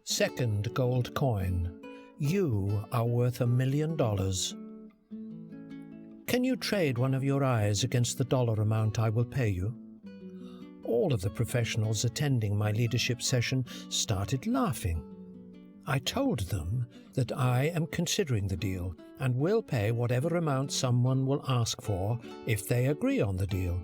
Second gold coin. You are worth $1 million. Can you trade one of your eyes against the dollar amount I will pay you? All of the professionals attending my leadership session started laughing. I told them that I am considering the deal and will pay whatever amount someone will ask for if they agree on the deal.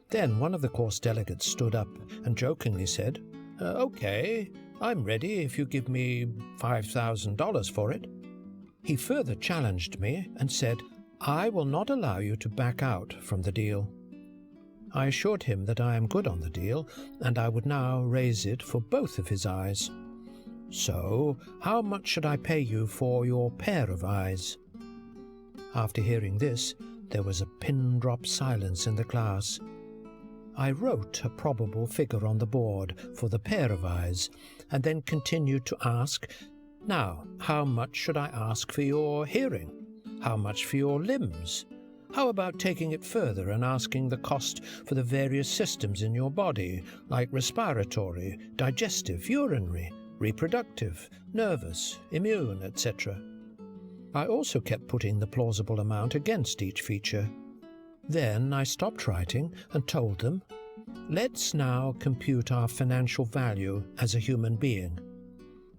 Then one of the course delegates stood up and jokingly said, "Okay, I'm ready if you give me $5,000 for it." He further challenged me and said, "I will not allow you to back out from the deal." I assured him that I am good on the deal and I would now raise it for both of his eyes. "So, how much should I pay you for your pair of eyes?" After hearing this, there was a pin-drop silence in the class. I wrote a probable figure on the board for the pair of eyes, and then continued to ask, "Now, how much should I ask for your hearing? How much for your limbs? How about taking it further and asking the cost for the various systems in your body, like respiratory, digestive, urinary, reproductive, nervous, immune, etc.? I also kept putting the plausible amount against each feature. Then I stopped writing and told them, "Let's now compute our financial value as a human being."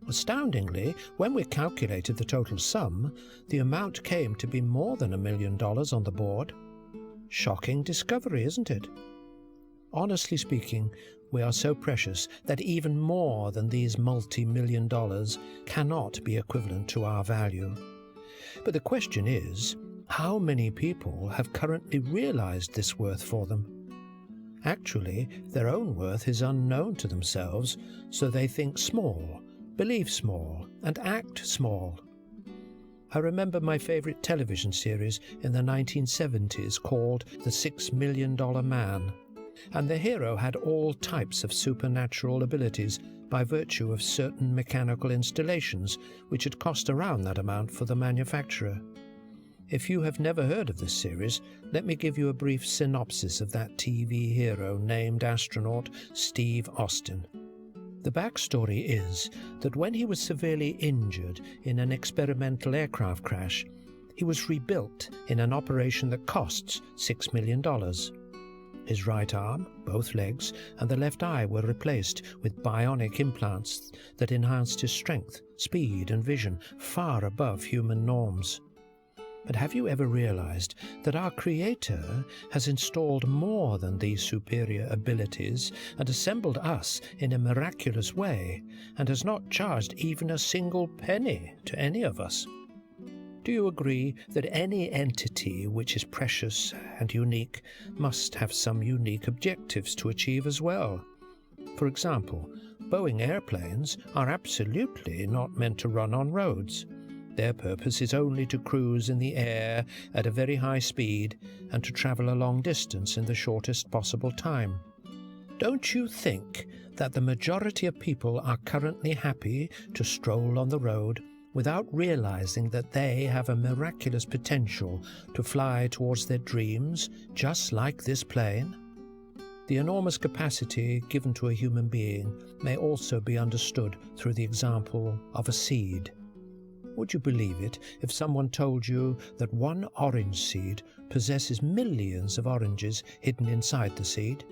Astoundingly, when we calculated the total sum, the amount came to be more than $1 million on the board. Shocking discovery, isn't it? Honestly speaking, we are so precious that even more than these multi-million dollars cannot be equivalent to our value. But the question is, how many people have currently realized this worth for them? Actually, their own worth is unknown to themselves, so they think small, believe small, and act small. I remember my favorite television series in the 1970s called The $6 Million Man, and the hero had all types of supernatural abilities by virtue of certain mechanical installations which had cost around that amount for the manufacturer. If you have never heard of this series, let me give you a brief synopsis of that TV hero named astronaut Steve Austin. The backstory is that when he was severely injured in an experimental aircraft crash, he was rebuilt in an operation that costs $6 million. His right arm, both legs, and the left eye were replaced with bionic implants that enhanced his strength, speed, and vision far above human norms. But have you ever realized that our Creator has installed more than these superior abilities and assembled us in a miraculous way, and has not charged even a single penny to any of us? Do you agree that any entity which is precious and unique must have some unique objectives to achieve as well? For example, Boeing airplanes are absolutely not meant to run on roads. Their purpose is only to cruise in the air at a very high speed and to travel a long distance in the shortest possible time. Don't you think that the majority of people are currently happy to stroll on the road without realizing that they have a miraculous potential to fly towards their dreams, just like this plane? The enormous capacity given to a human being may also be understood through the example of a seed. Would you believe it if someone told you that one orange seed possesses millions of oranges hidden inside the seed?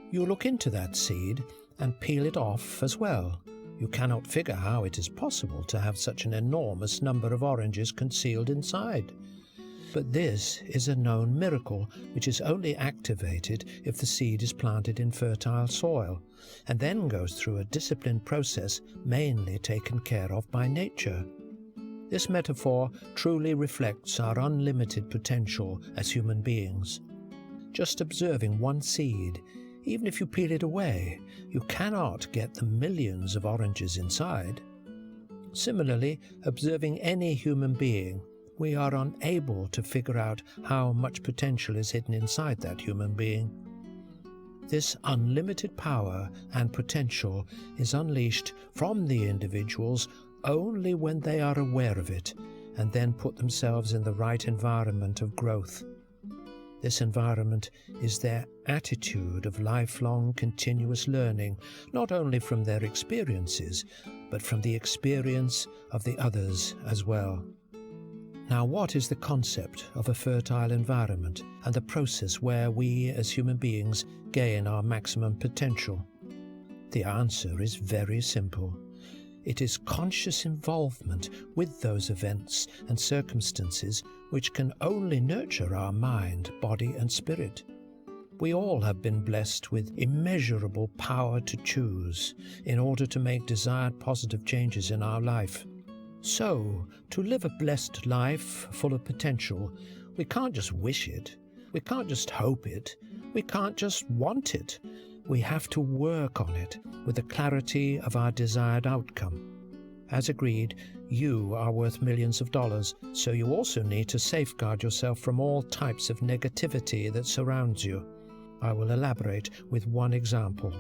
You look into that seed and peel it off as well. You cannot figure how it is possible to have such an enormous number of oranges concealed inside. But this is a known miracle which is only activated if the seed is planted in fertile soil, and then goes through a disciplined process mainly taken care of by nature. This metaphor truly reflects our unlimited potential as human beings. Just observing one seed, even if you peel it away, you cannot get the millions of oranges inside. Similarly, observing any human being, we are unable to figure out how much potential is hidden inside that human being. This unlimited power and potential is unleashed from the individuals only when they are aware of it and then put themselves in the right environment of growth. This environment is their attitude of lifelong continuous learning, not only from their experiences, but from the experience of the others as well. Now, what is the concept of a fertile environment and the process where we as human beings gain our maximum potential? The answer is very simple. It is conscious involvement with those events and circumstances which can only nurture our mind, body and spirit. We all have been blessed with immeasurable power to choose in order to make desired positive changes in our life. So, to live a blessed life full of potential, we can't just wish it, we can't just hope it, we can't just want it. We have to work on it with the clarity of our desired outcome. As agreed, you are worth millions of dollars, so you also need to safeguard yourself from all types of negativity that surrounds you. I will elaborate with one example.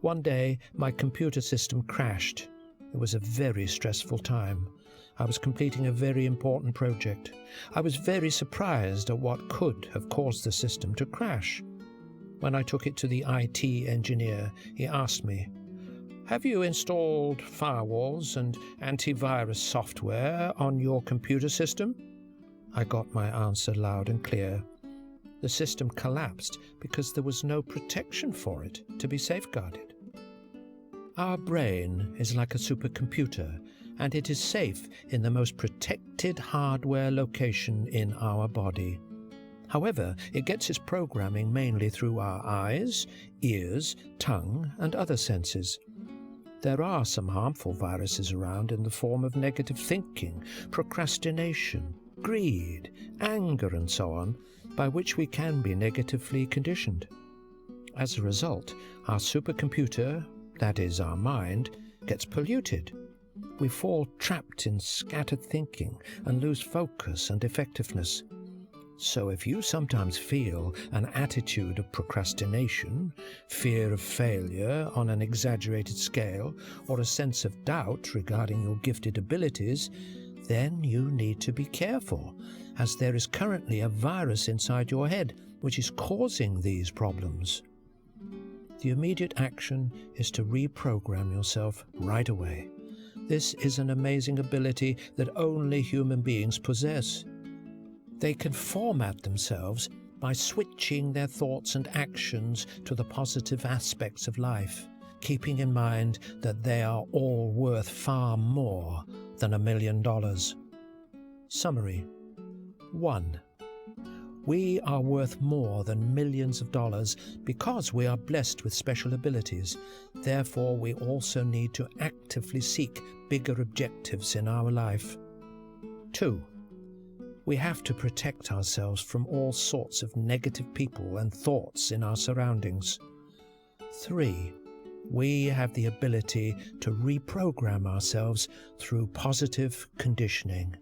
One day, my computer system crashed. It was a very stressful time. I was completing a very important project. I was very surprised at what could have caused the system to crash. When I took it to the IT engineer, he asked me, "Have you installed firewalls and antivirus software on your computer system?" I got my answer loud and clear. The system collapsed because there was no protection for it to be safeguarded. Our brain is like a supercomputer, and it is safe in the most protected hardware location in our body. However, it gets its programming mainly through our eyes, ears, tongue, and other senses. There are some harmful viruses around in the form of negative thinking, procrastination, greed, anger, and so on, by which we can be negatively conditioned. As a result, our supercomputer, that is our mind, gets polluted. We fall trapped in scattered thinking and lose focus and effectiveness. So if you sometimes feel an attitude of procrastination, fear of failure on an exaggerated scale, or a sense of doubt regarding your gifted abilities, then you need to be careful, as there is currently a virus inside your head which is causing these problems. The immediate action is to reprogram yourself right away. This is an amazing ability that only human beings possess. They can format themselves by switching their thoughts and actions to the positive aspects of life, keeping in mind that they are all worth far more than $1 million. Summary. 1. We are worth more than millions of dollars because we are blessed with special abilities. Therefore, we also need to actively seek bigger objectives in our life. 2. We have to protect ourselves from all sorts of negative people and thoughts in our surroundings. 3. We have the ability to reprogram ourselves through positive conditioning.